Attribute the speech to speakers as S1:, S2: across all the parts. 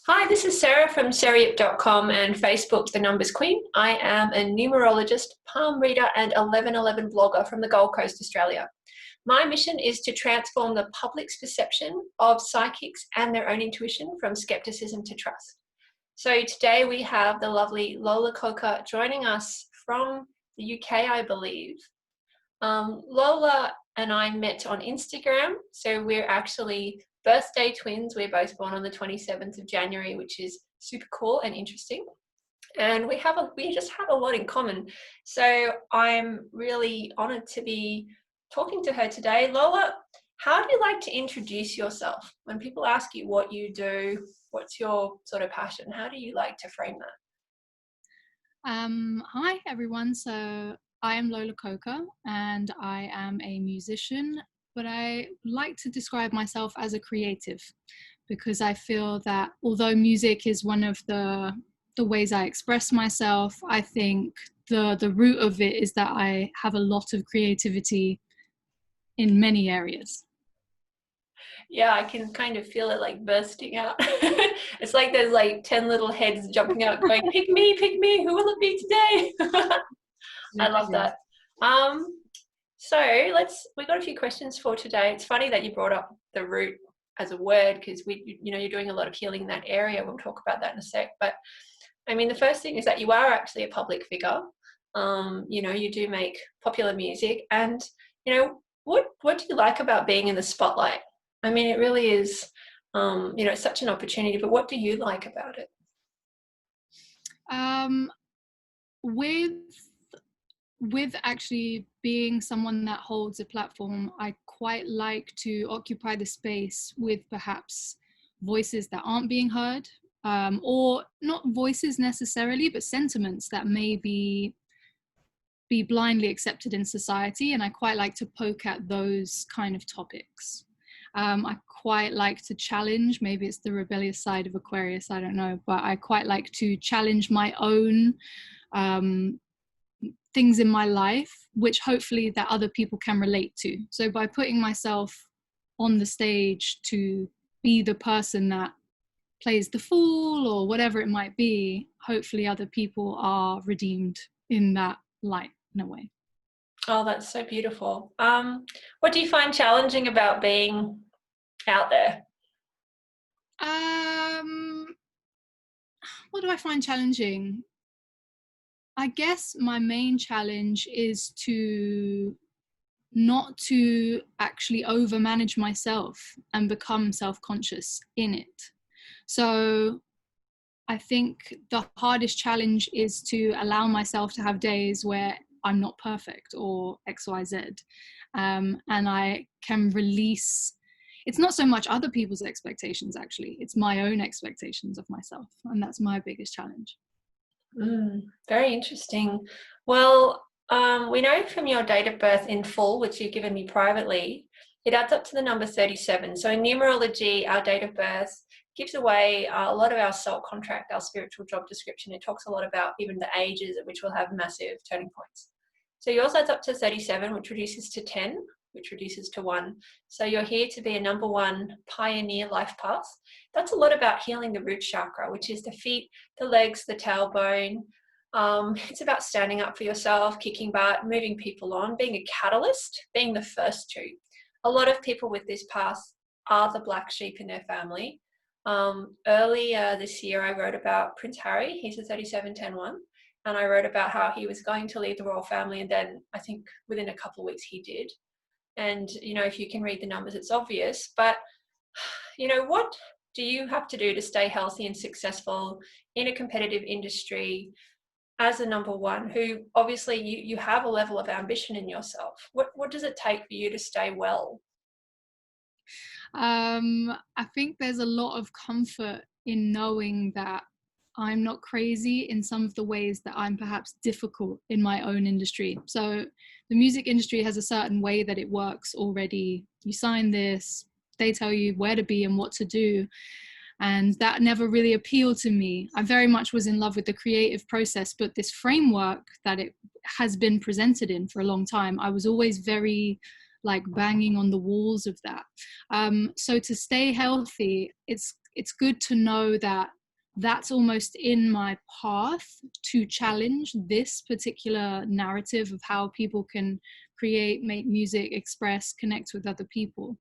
S1: Hi, this is Sarah from Seriep.com and Facebook, The Numbers Queen. I am a numerologist, palm reader, and 1111 blogger from the Gold Coast, Australia. My mission is to transform the public's perception of psychics and their own intuition from skepticism to trust. So today we have the lovely Lola Coca joining us from the UK, I believe. Lola and I met on Instagram, so we're actually birthday twins. We're both born on the 27th of January, which is super cool and interesting. And we just have a lot in common. So I'm really honored to be talking to her today. Lola, how do you like to introduce yourself? When people ask you what you do, what's your sort of passion? How do you like to frame that?
S2: Hi everyone. So I am Lola Coca and I am a musician, but I like to describe myself as a creative because I feel that although music is one of the ways I express myself, I think the root of it is that I have a lot of creativity in many areas.
S1: Yeah, I can kind of feel it like bursting out. It's like there's like 10 little heads jumping out going, pick me, who will it be today? I love that. So we got a few questions for today. It's funny that you brought up the root as a word because you're doing a lot of healing in that area. We'll talk about that in a sec. But I mean, the first thing is that you are actually a public figure. You do make popular music, and what do you like about being in the spotlight? I mean, it really is, it's such an opportunity. But what do you like about it?
S2: With actually being someone that holds a platform, I quite like to occupy the space with perhaps voices that aren't being heard, or not voices necessarily, but sentiments that may be blindly accepted in society. And I quite like to poke at those kind of topics. I quite like to challenge, maybe it's the rebellious side of Aquarius, I don't know, but I quite like to challenge my own things in my life, which hopefully that other people can relate to. So by putting myself on the stage to be the person that plays the fool or whatever it might be, hopefully other people are redeemed in that light in a way.
S1: Oh, that's so beautiful. What do you find challenging about being out there?
S2: What do I find challenging? I guess my main challenge is not to actually overmanage myself and become self-conscious in it. So I think the hardest challenge is to allow myself to have days where I'm not perfect or XYZ. And I can release, it's not so much other people's expectations, actually, it's my own expectations of myself. And that's my biggest challenge.
S1: Very interesting. Well, we know from your date of birth in full, which you've given me privately, it adds up to the number 37. So in numerology, our date of birth gives away a lot of our soul contract, our spiritual job description. It talks a lot about even the ages at which we'll have massive turning points. So yours adds up to 37, which reduces to 10, which reduces to 1. So you're here to be a number 1 pioneer life path. That's a lot about healing the root chakra, which is the feet, the legs, the tailbone. It's about standing up for yourself, kicking butt, moving people on, being a catalyst, being the first to. A lot of people with this path are the black sheep in their family. Earlier this year, I wrote about Prince Harry. He's a 37-10-1. And I wrote about how he was going to leave the royal family. And then I think within a couple of weeks he did. And, if you can read the numbers, it's obvious. But, what do you have to do to stay healthy and successful in a competitive industry as a number 1 who obviously you have a level of ambition in yourself? What does it take for you to stay well?
S2: I think there's a lot of comfort in knowing that I'm not crazy in some of the ways that I'm perhaps difficult in my own industry. So the music industry has a certain way that it works already. You sign this, they tell you where to be and what to do. And that never really appealed to me. I very much was in love with the creative process, but this framework that it has been presented in for a long time, I was always very like banging on the walls of that. So to stay healthy, it's good to know that that's almost in my path to challenge this particular narrative of how people can create, make music, express, connect with other people.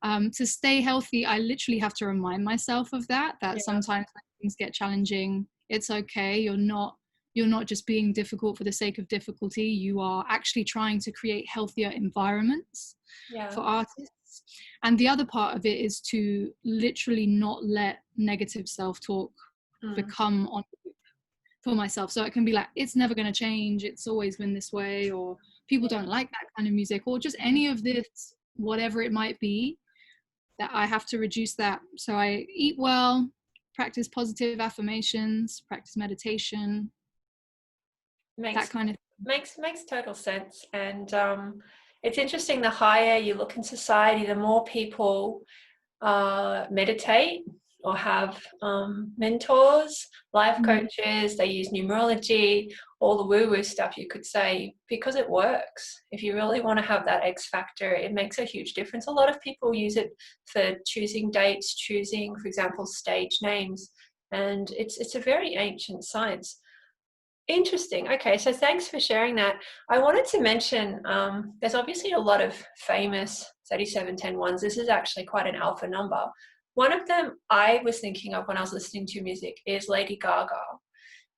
S2: To stay healthy, I literally have to remind myself of that
S1: Yeah.
S2: sometimes when things get challenging, it's okay. You're not just being difficult for the sake of difficulty. You are actually trying to create healthier environments for artists. And the other part of it is to literally not let negative self-talk become on for myself. So it can be like, it's never going to change, it's always been this way, or people don't like that kind of music, or just any of this, whatever it might be, that I have to reduce that. So I eat well, practice positive affirmations, practice meditation, that kind of
S1: makes total sense. And it's interesting, the higher you look in society, the more people meditate or have mentors, life coaches. They use numerology, all the woo-woo stuff, you could say, because it works. If you really want to have that X factor, it makes a huge difference. A lot of people use it for choosing dates, choosing, for example, stage names, and it's a very ancient science. Interesting. Okay, so thanks for sharing that. I wanted to mention there's obviously a lot of famous 3710 ones. This is actually quite an alpha number. One of them I was thinking of when I was listening to music is Lady Gaga.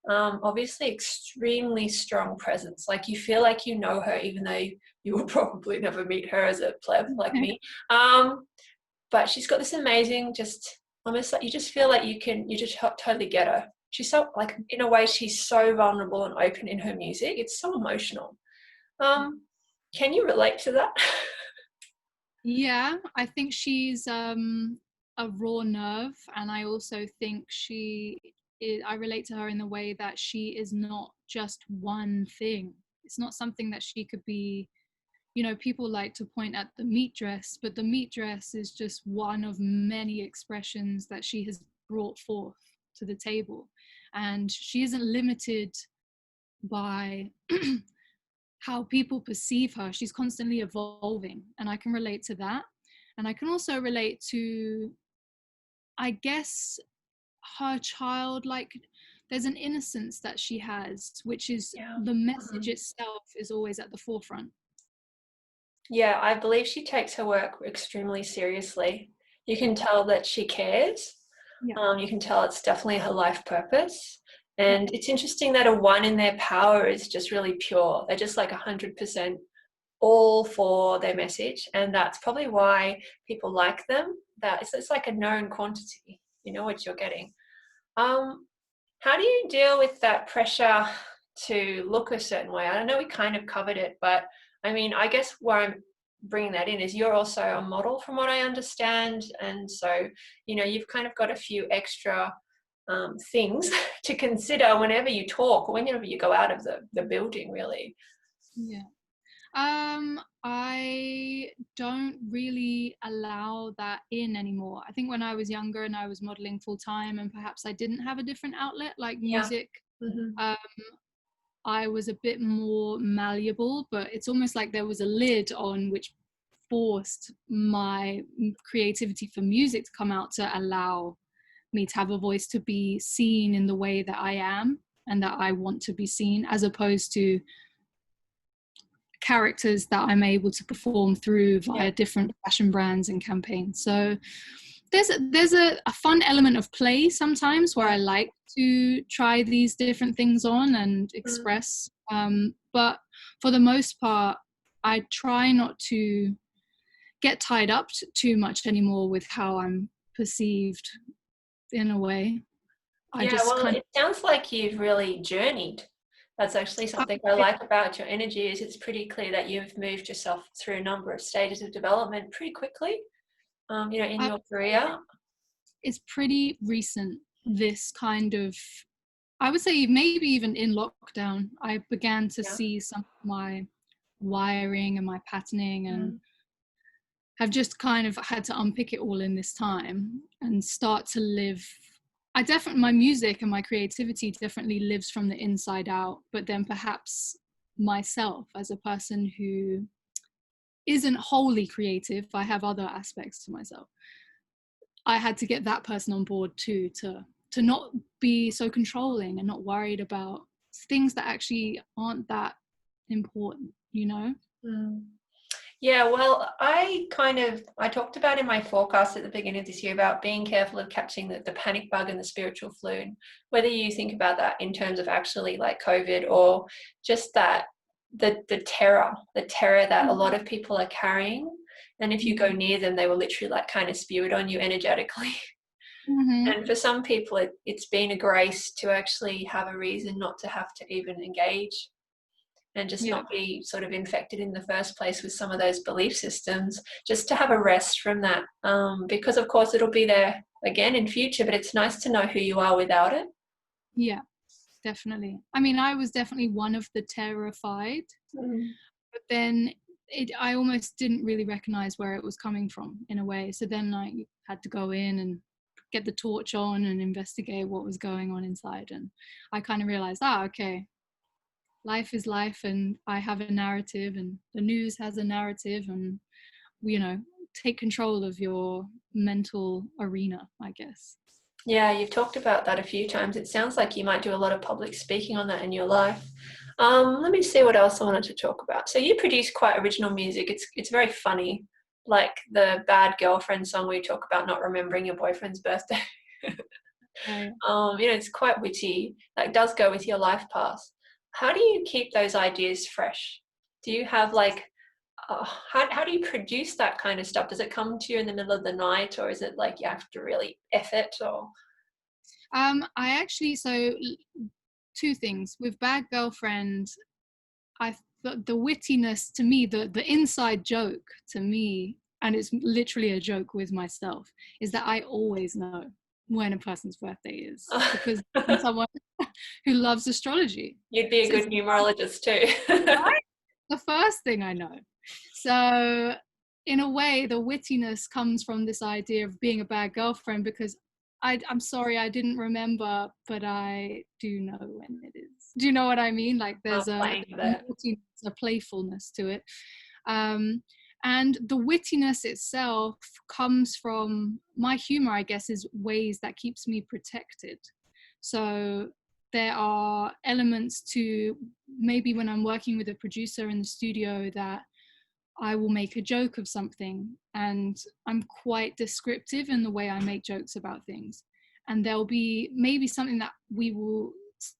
S1: Obviously, extremely strong presence. Like, you feel like you know her, even though you will probably never meet her as a pleb like me. But she's got this amazing, just almost like you just feel like you just totally get her. She's so, like, in a way, she's so vulnerable and open in her music. It's so emotional. Can you relate to that?
S2: Yeah, I think she's a raw nerve, and I also think I relate to her in the way that she is not just one thing. It's not something that she could be, people like to point at the meat dress, but the meat dress is just one of many expressions that she has brought forth to the table. And she isn't limited by how people perceive her. She's constantly evolving, and I can relate to that. And I can also relate to, I guess, her childlike, there's an innocence that she has, which is the message itself is always at the forefront.
S1: Yeah, I believe she takes her work extremely seriously. You can tell that she cares. You can tell it's definitely her life purpose. And it's interesting that a one in their power is just really pure. They're just like 100% all for their message. And that's probably why people like them. That it's like a known quantity. You know what you're getting. How do you deal with that pressure to look a certain way? I don't know, we kind of covered it, but I mean, I guess where I'm bringing that in is you're also a model, from what I understand. And so, you've kind of got a few extra things to consider whenever you talk or whenever you go out of the building, really.
S2: Yeah. I don't really allow that in anymore. I think when I was younger and I was modeling full time, and perhaps I didn't have a different outlet like music, I was a bit more malleable, but it's almost like there was a lid on which forced my creativity for music to come out, to allow me to have a voice, to be seen in the way that I am and that I want to be seen, as opposed to characters that I'm able to perform through via different fashion brands and campaigns. So there's a fun element of play sometimes where I like to try these different things on and express. But for the most part, I try not to get tied up too much anymore with how I'm perceived, in a way.
S1: It sounds like you've really journeyed. That's actually something I like about your energy, is it's pretty clear that you've moved yourself through a number of stages of development pretty quickly, in your career.
S2: It's pretty recent, this kind of, I would say maybe even in lockdown, I began to see some of my wiring and my patterning, and have just kind of had to unpick it all in this time and start to live. My music and my creativity definitely lives from the inside out, but then perhaps myself as a person who isn't wholly creative, I have other aspects to myself. I had to get that person on board too, to to not be so controlling and not worried about things that actually aren't that important, you know?
S1: Yeah, well, I talked about in my forecast at the beginning of this year about being careful of catching the panic bug and the spiritual flu. And whether you think about that in terms of actually like COVID or just that the terror that a lot of people are carrying. And if you go near them, they will literally like kind of spew it on you energetically. And for some people, it's been a grace to actually have a reason not to have to even engage and just not be sort of infected in the first place with some of those belief systems, just to have a rest from that. Because, of course, it'll be there again in future, but it's nice to know who you are without it.
S2: Yeah, definitely. I mean, I was definitely one of the terrified, but then I almost didn't really recognize where it was coming from in a way. So then I had to go in and get the torch on and investigate what was going on inside. And I kind of realized, okay, life is life, and I have a narrative, and the news has a narrative, and, you know, take control of your mental arena, I guess.
S1: Yeah, you've talked about that a few times. It sounds like you might do a lot of public speaking on that in your life. Let me see what else I wanted to talk about. So you produce quite original music. It's very funny, like the Bad Girlfriend song where you talk about not remembering your boyfriend's birthday.
S2: Right.
S1: It's quite witty. That does go with your life path. How do you keep those ideas fresh? Do you have like, how do you produce that kind of stuff? Does it come to you in the middle of the night, or is it like you have to really effort? Or
S2: I actually, so two things with Bad Girlfriend. I thought the wittiness to me, the inside joke to me, and it's literally a joke with myself, is that I always know when a person's birthday is, because I'm someone who loves astrology.
S1: You'd be a good numerologist too.
S2: Right? The first thing I know. So in a way, the wittiness comes from this idea of being a bad girlfriend, because I'm sorry, I didn't remember, but I do know when it is. Do you know what I mean? Like there's a wittiness, a playfulness to it. And the wittiness itself comes from my humor, I guess, is ways that keeps me protected. So there are elements to maybe when I'm working with a producer in the studio that I will make a joke of something, and I'm quite descriptive in the way I make jokes about things. And there'll be maybe something that we will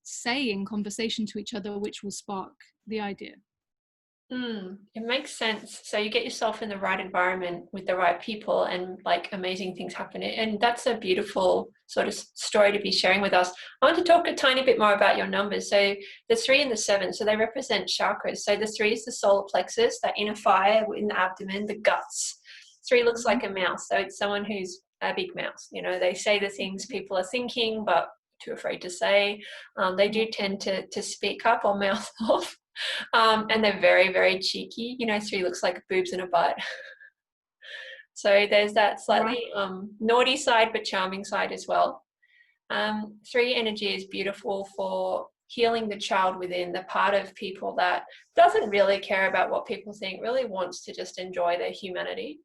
S2: say in conversation to each other, which will spark the idea.
S1: It makes sense. So you get yourself in the right environment with the right people, and like amazing things happen. And that's a beautiful sort of story to be sharing with us. I want to talk a tiny bit more about your numbers. So the 3 and the 7, so they represent chakras. So the 3 is the solar plexus, that inner fire in the abdomen, the guts. 3 looks like a mouse. So it's someone who's a big mouse. You know, they say the things people are thinking, but too afraid to say. They do tend to speak up or mouth off. And they're very, very cheeky. 3 looks like boobs in a butt. So there's that slightly naughty side, but charming side as well. 3 energy is beautiful for healing the child within, the part of people that doesn't really care about what people think, really wants to just enjoy their humanity.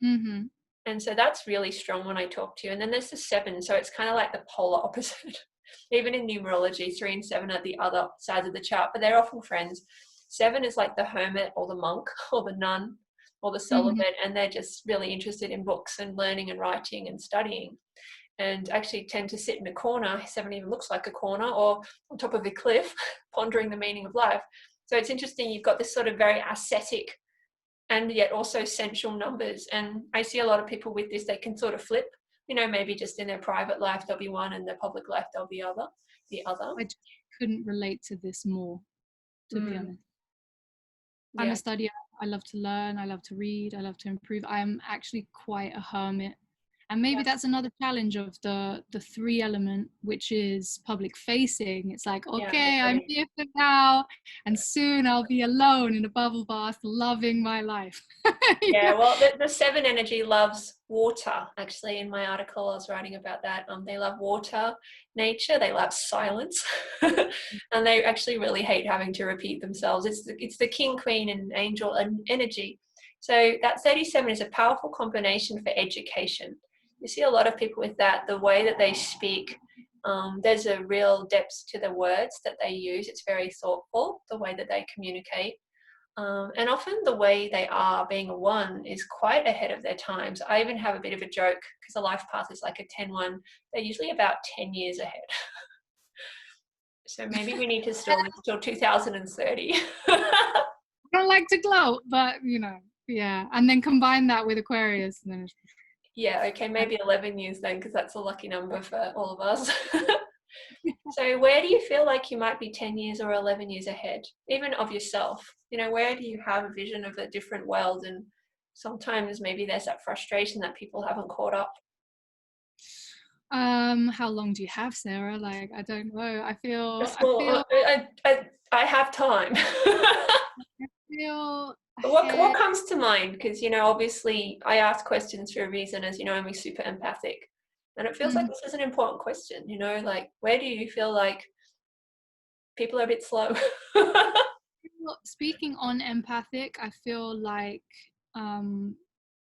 S2: Mm-hmm.
S1: And so that's really strong when I talk to you. And then there's the 7, so it's kind of like the polar opposite. Even in numerology, 3 and 7 are the other sides of the chart, but they're often friends. 7 is like the hermit or the monk or the nun or the celibate, and they're just really interested in books and learning and writing and studying, and actually tend to sit in a corner. 7 even looks like a corner, or on top of a cliff, pondering the meaning of life. So it's interesting, you've got this sort of very ascetic and yet also sensual numbers. And I see a lot of people with this, they can sort of flip. Maybe just in their private life, they'll be one, and their public life, they'll be the other.
S2: I just couldn't relate to this more, to be honest. I'm a studier. I love to learn. I love to read. I love to improve. I am actually quite a hermit. And maybe that's another challenge of the 3 element, which is public facing. It's like, okay, I'm here for now, and soon I'll be alone in a bubble bath, loving my life.
S1: Yeah, well, the 7 energy loves water. Actually, in my article, I was writing about that. They love water, nature. They love silence, and they actually really hate having to repeat themselves. It's the king, queen, and angel energy. So that 37 is a powerful combination for education. You see a lot of people with that, the way that they speak There's a real depth to the words that they use. It's very thoughtful, the way that they communicate. And often the way they are being a one is quite ahead of their times. I even have a bit of a joke because a life path is like a 10-1. They're usually about 10 years ahead. So maybe we need to still live till 2030.
S2: I don't like to gloat, but yeah. And then combine that with Aquarius, and then
S1: Yeah, okay, maybe 11 years then, because that's a lucky number for all of us. So where do you feel like you might be 10 years or 11 years ahead, even of yourself? Where do you have a vision of a different world? And sometimes maybe there's that frustration that people haven't caught up.
S2: How long do you have, Sarah? Like, I don't know. I feel
S1: I have time. What comes to mind? Because obviously I ask questions for a reason, as I'm super empathic, and it feels like this is an important question. Like, where do you feel like people are a bit slow?
S2: Speaking on empathic, I feel like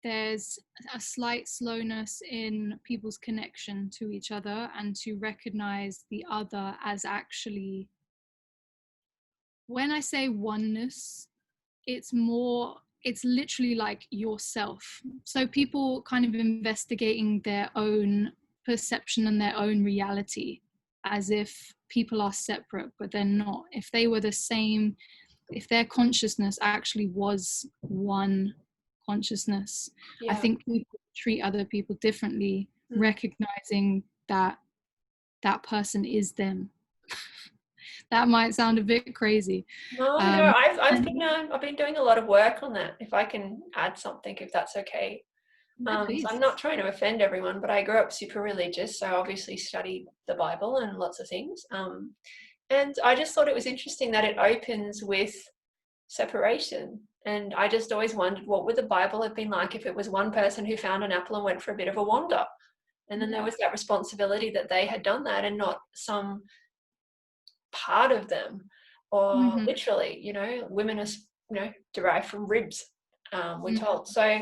S2: there's a slight slowness in people's connection to each other and to recognize the other as actually, when I say oneness, it's literally like yourself. So people kind of investigating their own perception and their own reality as if people are separate, but they're not. If they were the same, if their consciousness actually was one consciousness, I think people treat other people differently, recognizing that that person is them. That might sound a bit crazy.
S1: No, I've been doing a lot of work on that. If I can add something, if that's okay. So I'm not trying to offend everyone, but I grew up super religious, so I obviously studied the Bible and lots of things. And I just thought it was interesting that it opens with separation. And I just always wondered, what would the Bible have been like if it was one person who found an apple and went for a bit of a wander? And then there was that responsibility that they had done that and not some part of them. Or literally, women are, derived from ribs, we're told. So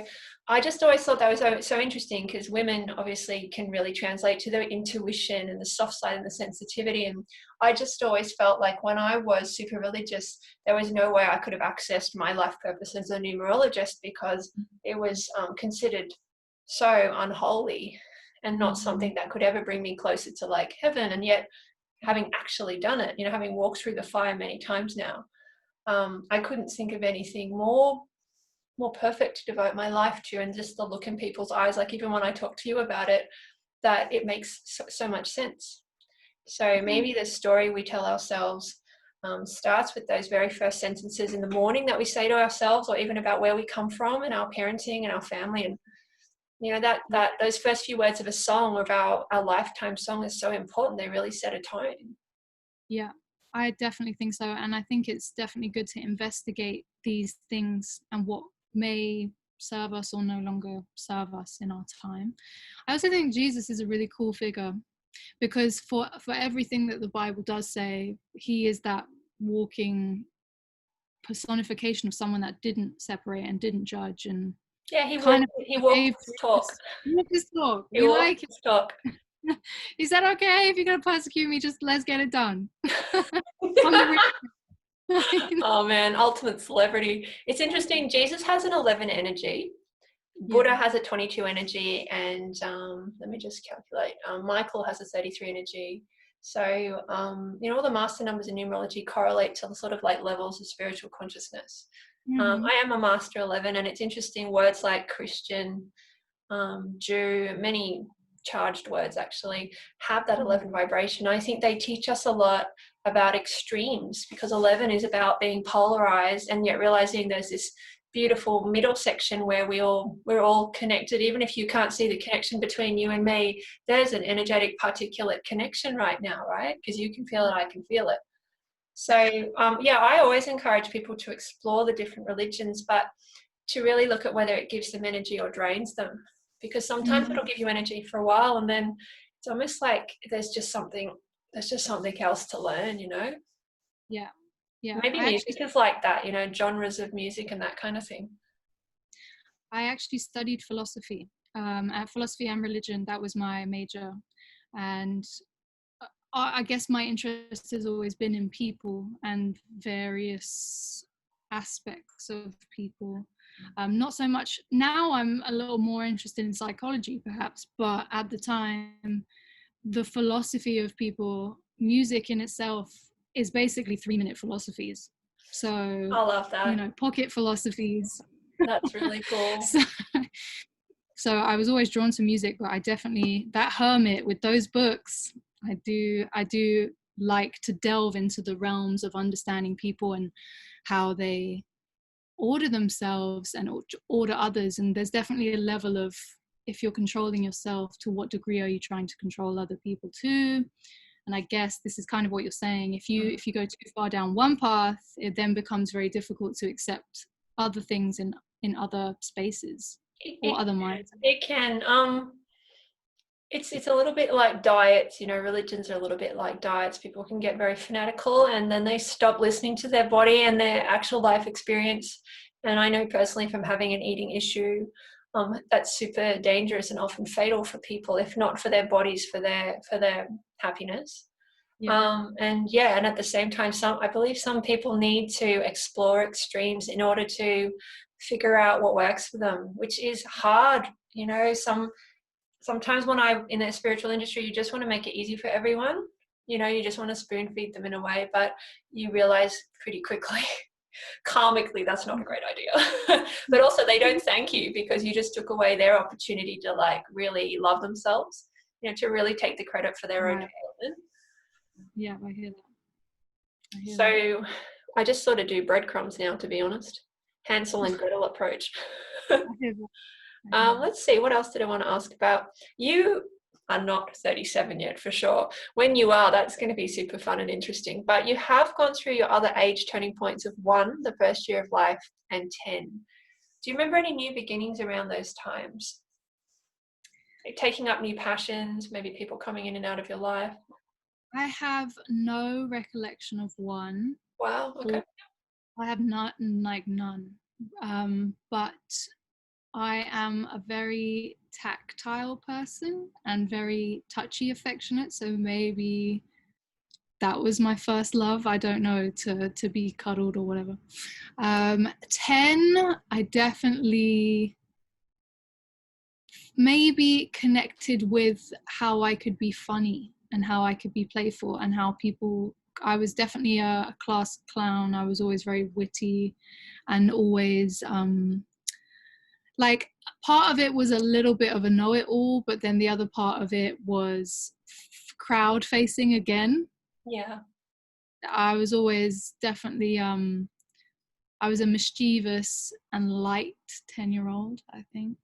S1: I just always thought that was so interesting, because women obviously can really translate to their intuition and the soft side and the sensitivity. And I just always felt like when I was super religious, there was no way I could have accessed my life purpose as a numerologist, because it was considered so unholy and not something that could ever bring me closer to like heaven. And yet, having actually done it, having walked through the fire many times now, I couldn't think of anything more perfect to devote my life to. And just the look in people's eyes, like even when I talk to you about it, that it makes so much sense. So maybe the story we tell ourselves starts with those very first sentences in the morning that we say to ourselves, or even about where we come from and our parenting and our family. And that those first few words of a song, of our lifetime song, is so important. They really set a tone.
S2: Yeah, I definitely think so. And I think it's definitely good to investigate these things and what may serve us or no longer serve us in our time. I also think Jesus is a really cool figure, because for everything that the Bible does say, he is that walking personification of someone that didn't separate and didn't judge, and
S1: he walked his talk.
S2: We like it. He said, okay, if you're going to persecute me, just let's get it done.
S1: Oh man, ultimate celebrity. It's interesting. Jesus has an 11 energy. Buddha has a 22 energy, and let me just calculate. Michael has a 33 energy. So, all the master numbers in numerology correlate to the sort of like levels of spiritual consciousness. I am a master 11, and it's interesting, words like Christian, Jew, many charged words actually have that 11 vibration. I think they teach us a lot about extremes, because 11 is about being polarized and yet realizing there's this beautiful middle section where we're all connected. Even if you can't see the connection between you and me, there's an energetic particulate connection right now, right? Because you can feel it, I can feel it. So I always encourage people to explore the different religions, but to really look at whether it gives them energy or drains them, because sometimes it'll give you energy for a while, and then it's almost like there's just something else to learn.
S2: Yeah.
S1: Maybe music is like that, genres of music and that kind of thing.
S2: I actually studied philosophy, philosophy and religion. That was my major. And I guess my interest has always been in people and various aspects of people. Not so much now. I'm a little more interested in psychology, perhaps, but at the time, the philosophy of people, music in itself, is basically 3-minute philosophies. So,
S1: I love that.
S2: pocket philosophies.
S1: That's really cool.
S2: So, so I was always drawn to music, but I definitely, that hermit with those books, I do like to delve into the realms of understanding people and how they order themselves and order others. And there's definitely a level of, if you're controlling yourself, to what degree are you trying to control other people too? And I guess this is kind of what you're saying. If you go too far down one path, it then becomes very difficult to accept other things in other spaces or other minds.
S1: It can. It's a little bit like diets. Religions are a little bit like diets. People can get very fanatical, and then they stop listening to their body and their actual life experience. And I know personally from having an eating issue, that's super dangerous and often fatal for people, if not for their bodies, for their happiness.
S2: Yeah.
S1: And at the same time, I believe some people need to explore extremes in order to figure out what works for them, which is hard. Sometimes when I'm in the spiritual industry, you just want to make it easy for everyone. You just want to spoon feed them in a way, but you realize pretty quickly, karmically, that's not a great idea. But also they don't thank you because you just took away their opportunity to really love themselves, to really take the credit for their own development.
S2: Yeah, I hear that.
S1: So I just sort of do breadcrumbs now, to be honest. Hansel and Gretel approach.
S2: I hear that.
S1: Let's see, what else did I want to ask about? You are not 37 yet, for sure. When you are, that's going to be super fun and interesting. But you have gone through your other age turning points of 1, the first year of life, and 10. Do you remember any new beginnings around those times? Like taking up new passions, maybe people coming in and out of your life?
S2: I have no recollection of 1.
S1: Wow, okay.
S2: I have none. But I am a very tactile person and very touchy, affectionate. So maybe that was my first love. I don't know, to be cuddled or whatever. 10, I definitely maybe connected with how I could be funny and how I could be playful and how people, I was definitely a class clown. I was always very witty and always part of it was a little bit of a know-it-all, but then the other part of it was crowd facing again.
S1: Yeah.
S2: I was always definitely I was a mischievous and light 10-year-old, I think.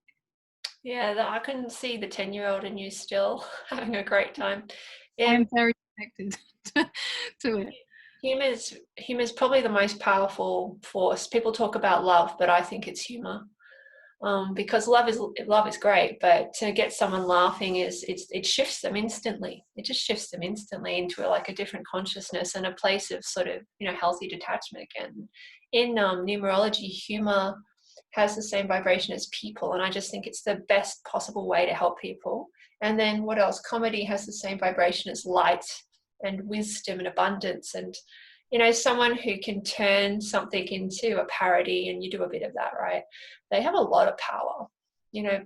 S1: Yeah, I can see the 10-year-old in you still having a great time. Yeah.
S2: I'm very connected to it.
S1: Humor is probably the most powerful force. People talk about love, but I think it's humor. Because love is great, but to get someone laughing it shifts them instantly. It just shifts them instantly into a different consciousness and a place of sort of healthy detachment again. In numerology, humor has the same vibration as people, and I just think it's the best possible way to help people. And then what else? Comedy has the same vibration as light and wisdom and abundance, and someone who can turn something into a parody, and you do a bit of that, right? They have a lot of power.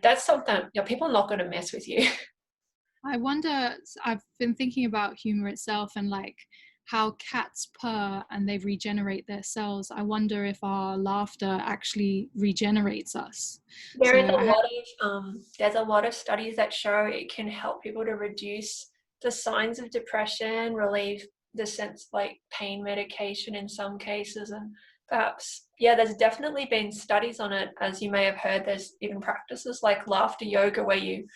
S1: That's something, people are not going to mess with you.
S2: I wonder, I've been thinking about humor itself and how cats purr and they regenerate their cells. I wonder if our laughter actually regenerates us.
S1: There's a lot of studies that show it can help people to reduce the signs of depression, relieve the sense pain medication in some cases, and perhaps there's definitely been studies on it. As you may have heard, there's even practices like laughter yoga where you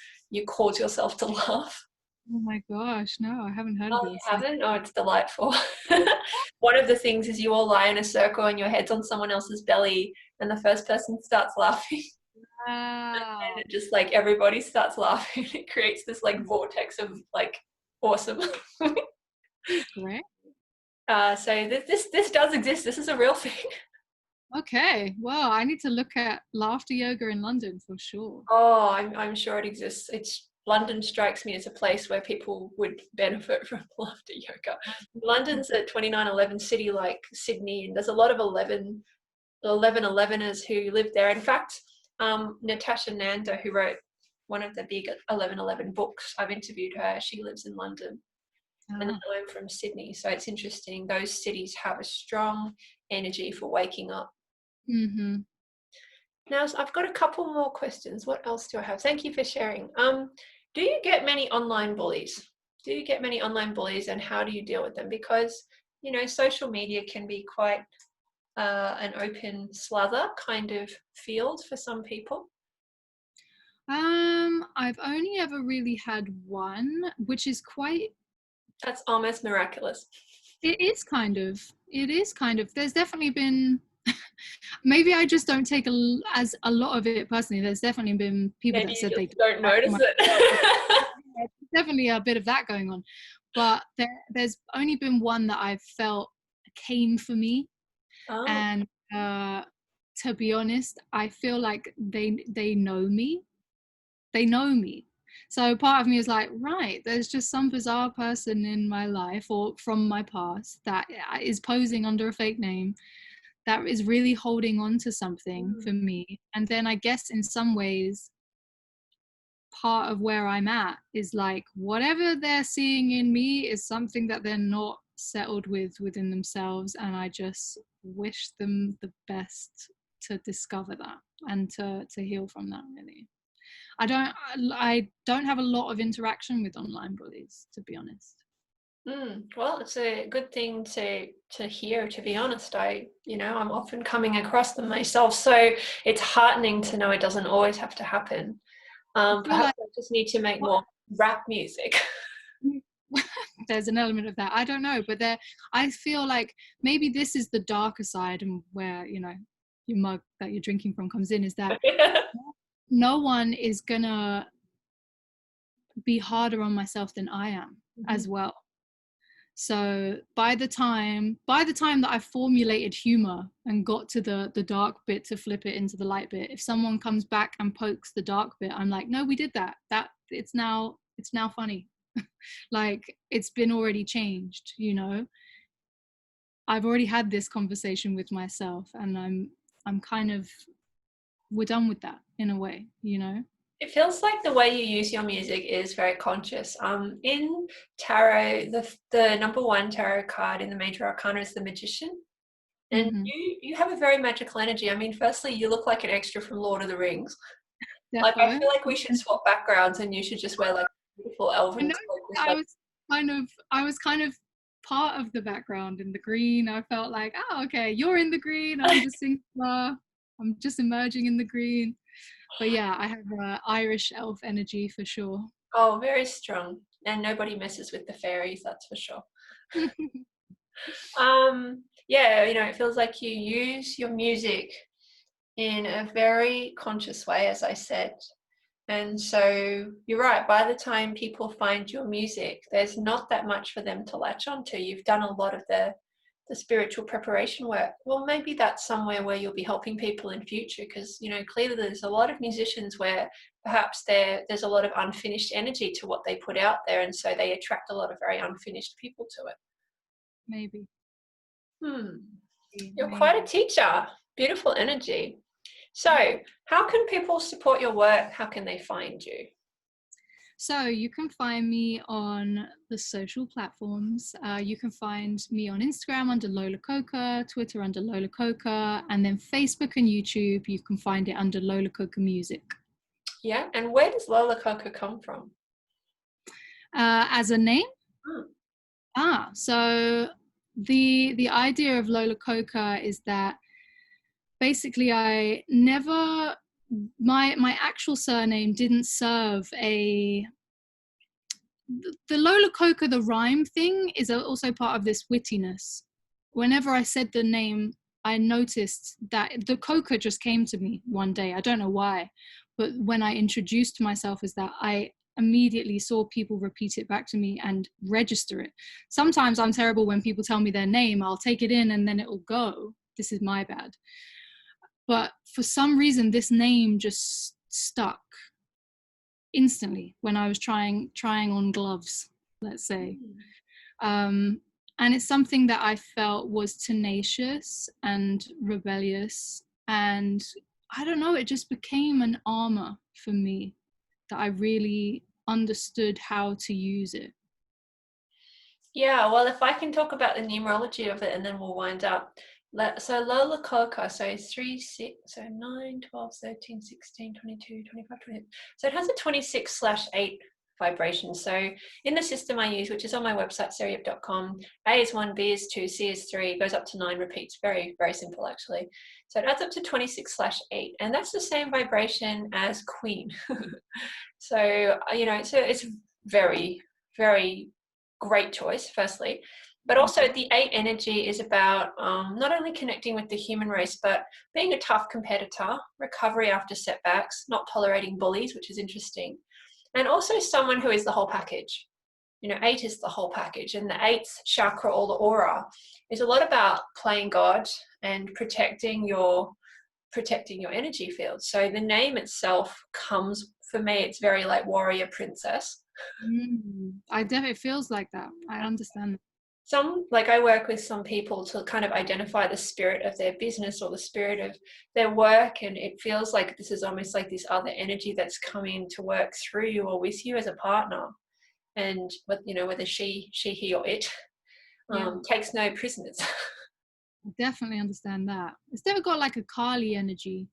S1: cause yourself to laugh.
S2: Oh my gosh, no, I haven't heard of this.
S1: You haven't? Oh, it's delightful. One of the things is you all lie in a circle and your head's on someone else's belly and the first person starts laughing.
S2: Wow.
S1: And it just everybody starts laughing. It creates this vortex of awesome.
S2: Great.
S1: So this does exist. This is a real thing.
S2: Okay. Well, I need to look at laughter yoga in London for sure.
S1: Oh, I'm sure it exists. It's London strikes me as a place where people would benefit from laughter yoga. London's a 2911 city like Sydney, and there's a lot of 1111ers who live there. In fact, Natasha Nanda, who wrote one of the big 1111 books, I've interviewed her. She lives in London. And then I'm from Sydney. So it's interesting. Those cities have a strong energy for waking up.
S2: Mm-hmm.
S1: Now, I've got a couple more questions. What else do I have? Thank you for sharing. Do you get many online bullies? Do you get many online bullies, and how do you deal with them? Because, you know, social media can be quite an open slather kind of field for some people.
S2: I've only ever really had one, which is quite...
S1: That's almost miraculous.
S2: It is kind of. There's definitely been... Maybe I just don't take as a lot of it personally. There's definitely been people
S1: Maybe
S2: that said
S1: you
S2: they
S1: don't notice it.
S2: Definitely a bit of that going on, but there's only been one that I've felt came for me.
S1: Oh.
S2: And to be honest, I feel like they know me. They know me. So part of me is like, right, there's just some bizarre person in my life or from my past that is posing under a fake name, that is really holding on to something for me. And then I guess in some ways, part of where I'm at is like, whatever they're seeing in me is something that they're not settled with within themselves. And I just wish them the best to discover that and to heal from that, really. I don't have a lot of interaction with online bullies, to be honest.
S1: Well, it's a good thing to hear, to be honest. I'm often coming across them myself, so it's heartening to know it doesn't always have to happen. Perhaps I just need to make more rap music.
S2: There's an element of that. I don't know, but I feel like maybe this is the darker side, and where, you know, your mug that you're drinking from comes in, is that no one is gonna be harder on myself than I am as well. So by the time that I formulated humor and got to the dark bit to flip it into the light bit, if someone comes back and pokes the dark bit, I'm like, no, we did that. It's now funny. Like, it's been already changed, you know. I've already had this conversation with myself, and I'm kind of, we're done with that in a way, you know.
S1: It feels like the way you use your music is very conscious. In tarot, the number one tarot card in the major arcana is the Magician. And you have a very magical energy. I mean, firstly, you look like an extra from Lord of the Rings. Like, I feel like we should swap backgrounds, and you should just wear like beautiful elven cloak.
S2: I was kind of part of the background in the green. I felt like, oh, okay, you're in the green. I'm just I'm just emerging in the green. But yeah, I have Irish elf energy for sure.
S1: Oh, very strong. And nobody messes with the fairies, that's for sure. Yeah, you know, it feels like you use your music in a very conscious way, as I said. And so you're right, by the time people find your music, there's not that much for them to latch onto. You've done a lot of the spiritual preparation work. Well, maybe that's somewhere where you'll be helping people in future, because, you know, clearly there's a lot of musicians where perhaps there's a lot of unfinished energy to what they put out there, and so they attract a lot of very unfinished people to it.
S2: Maybe.
S1: You're quite a teacher. Beautiful energy. So how can people support your work? How can they find you?
S2: So you can find me on the social platforms. You can find me on Instagram under Lola Coca, Twitter under Lola Coca, and then Facebook and YouTube, you can find it under Lola Coca Music.
S1: Yeah, and where does Lola Coca come from?
S2: As a name? So the idea of Lola Coca is that basically I never, my actual surname didn't serve the Lola Coca, the rhyme thing, is also part of this wittiness. Whenever I said the name, I noticed that the Coca just came to me one day. I don't know why, but when I introduced myself as that, I immediately saw people repeat it back to me and register it. Sometimes I'm terrible when people tell me their name. I'll take it in and then it'll go. This is my bad. But for some reason, this name just stuck. instantly when I was trying on gloves, let's say. And it's something that I felt was tenacious and rebellious, and I don't know, it just became an armor for me that I really understood how to use it.
S1: Yeah, well, if I can talk about the numerology of it and then we'll wind up. So Lola Coca, so 3, 6, so 9, 12, 13, 16, 22, 25, 28. So it has a 26/8 vibration. So in the system I use, which is on my website, seriep.com, A is 1, B is 2, C is 3, goes up to 9, repeats. Very, very simple, actually. So it adds up to 26/8, and that's the same vibration as Queen. So, so it's very, very great choice, firstly. But also the 8 energy is about not only connecting with the human race, but being a tough competitor, recovery after setbacks, not tolerating bullies, which is interesting. And also someone who is the whole package. 8 is the whole package. And the 8th chakra, or the aura, is a lot about playing God and protecting your energy field. So the name itself comes, for me, it's very like warrior princess.
S2: I definitely, it feels like that. I understand.
S1: I work with some people to kind of identify the spirit of their business or the spirit of their work, and it feels like this is almost like this other energy that's coming to work through you or with you as a partner. And whether she, he, or it takes no prisoners.
S2: I definitely understand that. It's never got like a Kali energy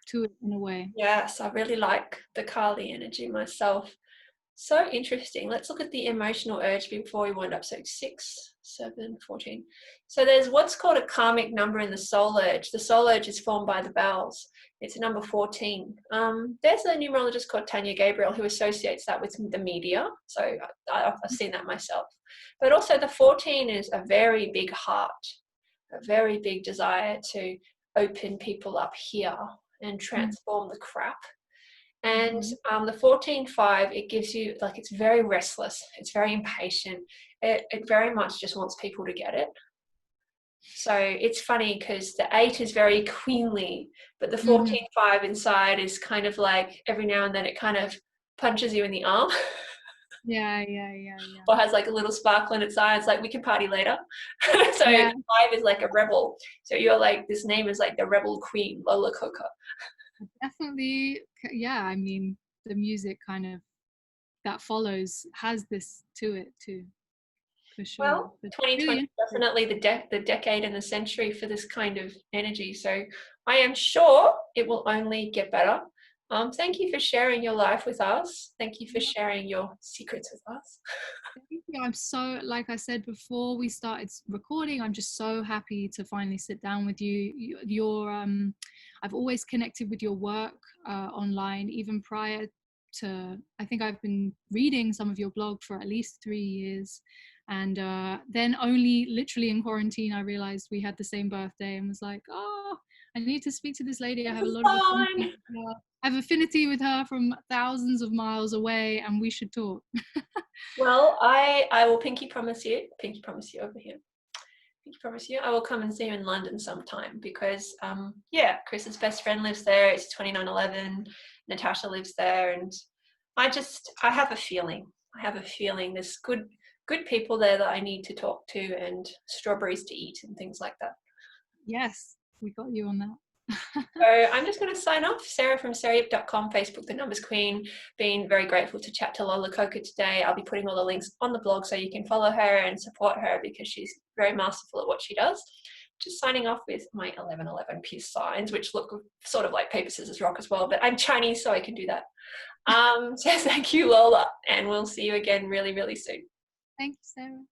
S2: to it in a way.
S1: Yes, I really like the Kali energy myself. So interesting. Let's look at the emotional urge before we wind up. So 6, 7, 14. So there's what's called a karmic number in the soul urge. The soul urge is formed by the bowels. It's number 14. There's a numerologist called Tanya Gabriel who associates that with the media. So I've seen that myself. But also the 14 is a very big heart, a very big desire to open people up here and transform the crap. And the 14/5, it gives you, like, it's very restless, it's very impatient, it very much just wants people to get it. So it's funny because the 8 is very queenly, but the 14/5 inside is kind of like every now and then it kind of punches you in the arm.
S2: Yeah.
S1: Or has like a little sparkle in its eye. It's like, we can party later. So 5 is like a rebel. So you're like, this name is like the rebel queen, Lola Coca.
S2: Definitely, yeah. I mean, the music kind of that follows has this to it too, for sure.
S1: Well,
S2: But
S1: 2020
S2: really
S1: is definitely the decade and the century for this kind of energy. So I am sure it will only get better. Thank you for sharing your life with us. Thank you for sharing your secrets with us.
S2: Thank you. I'm so, like I said before we started recording, I'm just so happy to finally sit down with you. I've always connected with your work online, even prior to, I think I've been reading some of your blog for at least 3 years. And then only literally in quarantine, I realized we had the same birthday and was like, oh, I need to speak to this lady. I have a lot of affinity with her. I have affinity with her from thousands of miles away, and we should talk.
S1: Well, I will pinky promise you over here. Pinky promise you, I will come and see you in London sometime because, Chris's best friend lives there. It's 2911. Natasha lives there, and I have a feeling. There's good people there that I need to talk to, and strawberries to eat and things like that.
S2: Yes, we got you on that.
S1: So I'm just going to sign off. Sarah from seriep.com, Facebook, The Numbers Queen. Been very grateful to chat to Lola Coca today. I'll be putting all the links on the blog so you can follow her and support her because she's very masterful at what she does. Just signing off with my 1111 peace signs, which look sort of like paper, scissors, rock as well, but I'm Chinese, so I can do that. So thank you, Lola, and we'll see you again really, really soon.
S2: Thank you, Sarah.